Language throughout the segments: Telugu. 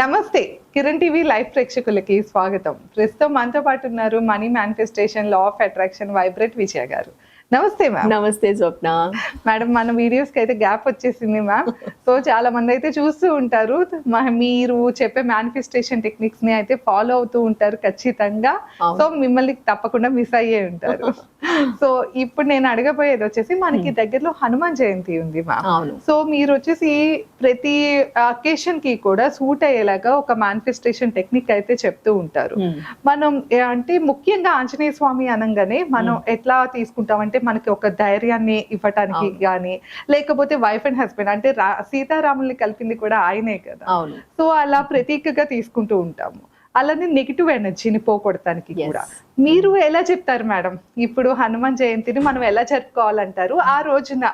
నమస్తే కిరణ్ టీవీ లైవ్ ప్రేక్షకులకి స్వాగతం. ప్రస్తుతం మనతో పాటు ఉన్నారు money manifestation, law of attraction vibrate Vijaya గారు. నమస్తే మ్యామ్. నమస్తే స్వప్న మేడం. మన వీడియోస్ కి అయితే గ్యాప్ వచ్చేసింది మ్యామ్. సో చాలా మంది అయితే చూస్తూ ఉంటారు, మీరు చెప్పే మేనిఫెస్టేషన్ టెక్నిక్స్ ని అయితే ఫాలో అవుతూ ఉంటారు ఖచ్చితంగా. సో మిమ్మల్ని తప్పకుండా మిస్ అయ్యే ఉంటారు. సో ఇప్పుడు నేను అడగబోయేది వచ్చేసి, మనకి దగ్గరలో హనుమాన్ జయంతి ఉంది మ్యామ్. సో మీరు వచ్చేసి ప్రతి అకేషన్ కి కూడా సూట్ అయ్యేలాగా ఒక మేనిఫెస్టేషన్ టెక్నిక్ అయితే చెప్తూ ఉంటారు. మనం అంటే ముఖ్యంగా ఆంజనేయ స్వామి అనగానే మనం ఎట్లా తీసుకుంటాం అంటే, మనకి ఒక ధైర్యాన్ని ఇవ్వటానికి గానీ, లేకపోతే వైఫ్ అండ్ హస్బెండ్ అంటే సీతారాముల్ని కలిపింది కూడా ఆయనే కదా. సో అలా ప్రతీకగా తీసుకుంటూ ఉంటాము. అలానే నెగిటివ్ ఎనర్జీని పోగొడటానికి కూడా మీరు ఎలా చెప్తారు మేడం? ఇప్పుడు హనుమాన్ జయంతిని మనం ఎలా జరుపుకోవాలంటారు? ఆ రోజున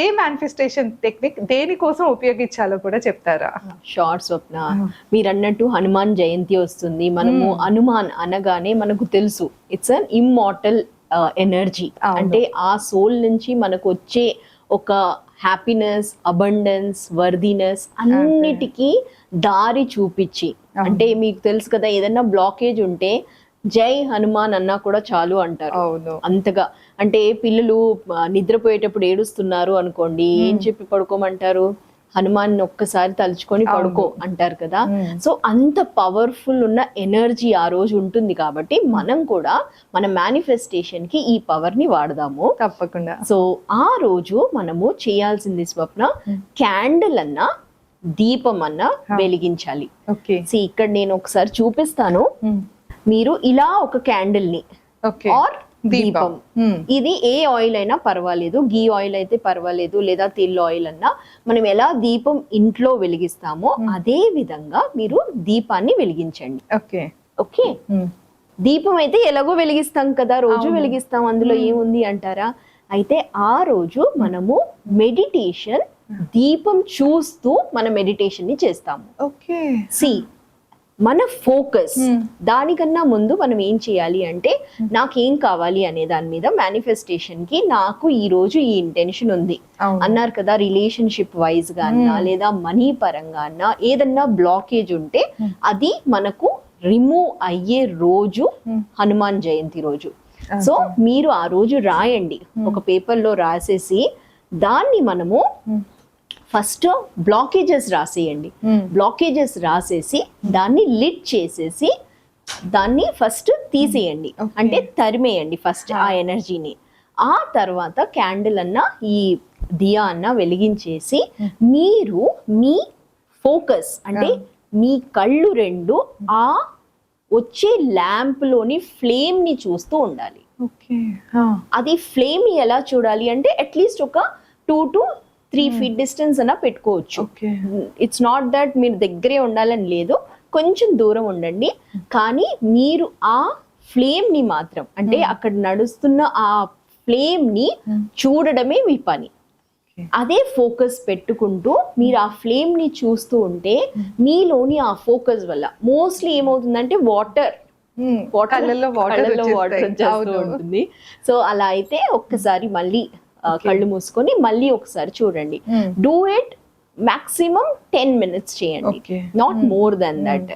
ఏ మేనిఫెస్టేషన్ టెక్నిక్ దేనికోసం ఉపయోగించాలో కూడా చెప్తారా? షార్ట్ స్వప్న, మీరు అన్నట్టు హనుమాన్ జయంతి వస్తుంది. మనము హనుమాన్ అనగానే మనకు తెలుసు ఇట్స్ అన్ ఇమ్మార్టల్ ఎనర్జీ. అంటే ఆ సోల్ నుంచి మనకు వచ్చే ఒక హ్యాపీనెస్, అబండెన్స్, వర్దినెస్ అన్నిటికీ దారి చూపించి, అంటే మీకు తెలుసు కదా, ఏదైనా బ్లాకేజ్ ఉంటే జై హనుమాన్ అన్నా కూడా చాలు అంటారు. అంతగా అంటే పిల్లలు నిద్రపోయేటప్పుడు ఏడుస్తున్నారు అనుకోండి, ఏం చెప్పి పడుకోమంటారు? హనుమాన్ ఒక్కసారి తలుచుకొని పడుకో అంటారు కదా. సో అంత పవర్ఫుల్ ఉన్న ఎనర్జీ ఆ రోజు ఉంటుంది కాబట్టి మనం కూడా మన మేనిఫెస్టేషన్ కి ఈ పవర్ ని వాడదాము తప్పకుండా. సో ఆ రోజు మనము చేయాల్సింది స్వప్న, క్యాండిల్ అన్నా దీపం అన్నా వెలిగించాలి. ఇక్కడ నేను ఒకసారి చూపిస్తాను. మీరు ఇలా ఒక క్యాండిల్ ని ఆర్ దీపం, ఇది ఏ ఆయిల్ అయినా పర్వాలేదు, గీ ఆయిల్ అయితే పర్వాలేదు, లేదా తెల్ల ఆయిల్ అన్నా, మనం ఎలా దీపం ఇంట్లో వెలిగిస్తామో అదే విధంగా మీరు దీపాన్ని వెలిగించండి. ఓకే, దీపం అయితే ఎలాగో వెలిగిస్తాం కదా, రోజు వెలిగిస్తాం, అందులో ఏముంది అంటారా? అయితే ఆ రోజు మనము మెడిటేషన్, దీపం చూస్తూ మన మెడిటేషన్ ని చేస్తాము. మన ఫోకస్ దానికన్నా ముందు మనం ఏం చేయాలి అంటే, నాకేం కావాలి అనే దాని మీద మేనిఫెస్టేషన్ కి, నాకు ఈ రోజు ఈ ఇంటెన్షన్ ఉంది అన్నారు కదా, రిలేషన్షిప్ వైజ్ గా అన్నా లేదా మనీ పరంగా అన్నా ఏదన్నా బ్లాకేజ్ ఉంటే అది మనకు రిమూవ్ అయ్యే రోజు హనుమాన్ జయంతి రోజు. సో మీరు ఆ రోజు రాయండి, ఒక పేపర్ లో రాసేసి దాన్ని మనము ఫస్ట్ బ్లాకేజెస్ రాసేయండి. బ్లాకేజెస్ రాసేసి దాన్ని లిడ్ చేసేసి దాన్ని ఫస్ట్ తీసేయండి, అంటే తరిమేయండి ఫస్ట్ ఆ ఎనర్జీని. ఆ తర్వాత క్యాండిల్ అన్నా ఈ దియా అన్నా వెలిగించేసి మీరు మీ ఫోకస్ అంటే మీ కళ్ళు రెండు ఆ వచ్చే ల్యాంప్ లోని ఫ్లేమ్ ని చూస్తూ ఉండాలి. అది ఫ్లేమ్ ఎలా చూడాలి అంటే, అట్లీస్ట్ ఒక 2 to 3 feet డిస్టెన్స్ అన్నా పెట్టుకోవచ్చు. ఇట్స్ నాట్ దట్ మీరు దగ్గరే ఉండాలని లేదు, కొంచెం దూరం ఉండండి. కానీ మీరు ఆ ఫ్లేమ్ ని మాత్రం, అంటే అక్కడ నడుస్తున్న ఆ ఫ్లేమ్ ని చూడడమే మీ పని. అదే ఫోకస్ పెట్టుకుంటూ మీరు ఆ ఫ్లేమ్ ని చూస్తూ ఉంటే మీలోని ఆ ఫోకస్ వల్ల మోస్ట్లీ ఏమవుతుందంటే వాటర్ వచ్చేస్తూ ఉంటుంది. సో అలా అయితే ఒక్కసారి మళ్ళీ కళ్ళు మూసుకొని మళ్ళీ ఒకసారి చూడండి. డూ ఇట్ మాక్సిమం 10 minutes చేయండి, not more than that.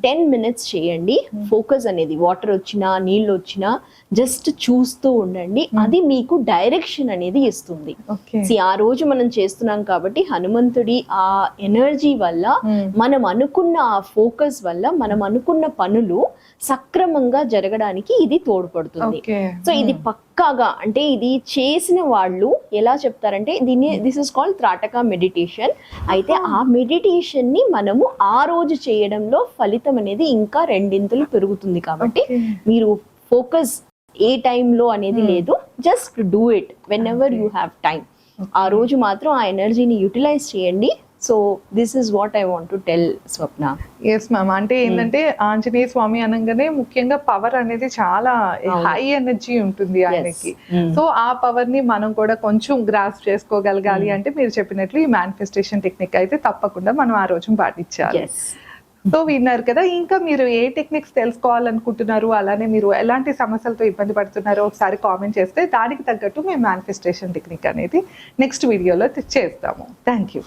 10 minutes చేయండి. ఫోకస్ అనేది వాటర్ వచ్చినా నీళ్ళు వచ్చినా జస్ట్ చూస్తూ ఉండండి, అది మీకు డైరెక్షన్ అనేది ఇస్తుంది. ఆ రోజు మనం చేస్తున్నాం కాబట్టి హనుమంతుడి ఆ ఎనర్జీ వల్ల, మనం అనుకున్న ఆ ఫోకస్ వల్ల మనం అనుకున్న పనులు సక్రమంగా జరగడానికి ఇది తోడ్పడుతుంది. సో ఇది పక్కాగా, అంటే ఇది చేసిన వాళ్ళు ఎలా చెప్తారంటే, దిస్ ఇస్ కాల్డ్ త్రాటక మెడిటేషన్. అయితే ఆ మెడిటేషన్ ని మనము ఆ రోజు చేయడంలో ఫలితం అనేది ఇంకా 2 పెరుగుతుంది. కాబట్టి మీరు ఫోకస్ ఏ టైంలో అనేది లేదు, just do it whenever you have time. ఆ రోజు మాత్రం ఆ ఎనర్జీని యూటిలైజ్ చేయండి. So this is what I want to tell Swapna. Yes ma'am. అంటే ఏంటంటే ఆంజనేయ స్వామి అనగానే ముఖ్యంగా పవర్ అనేది చాలా హై ఎనర్జీ ఉంటుంది ఆయనకి. సో ఆ పవర్ ని మనం కూడా కొంచెం గ్రాస్ప్ చేసుకోగలగాలి అంటే మీరు చెప్పినట్లు ఈ మేనిఫెస్టేషన్ టెక్నిక్ అయితే తప్పకుండా మనం ఆ రోజు పాటించాలి. సో విన్నారు కదా. ఇంకా మీరు ఏ టెక్నిక్స్ తెలుసుకోవాలనుకుంటున్నారు, అలానే మీరు ఎలాంటి సమస్యలతో ఇబ్బంది పడుతున్నారో ఒకసారి కామెంట్ చేస్తే దానికి తగ్గట్టు మేము మేనిఫెస్టేషన్ టెక్నిక్ అనేది నెక్స్ట్ వీడియోలో చేస్తాము. Thank you.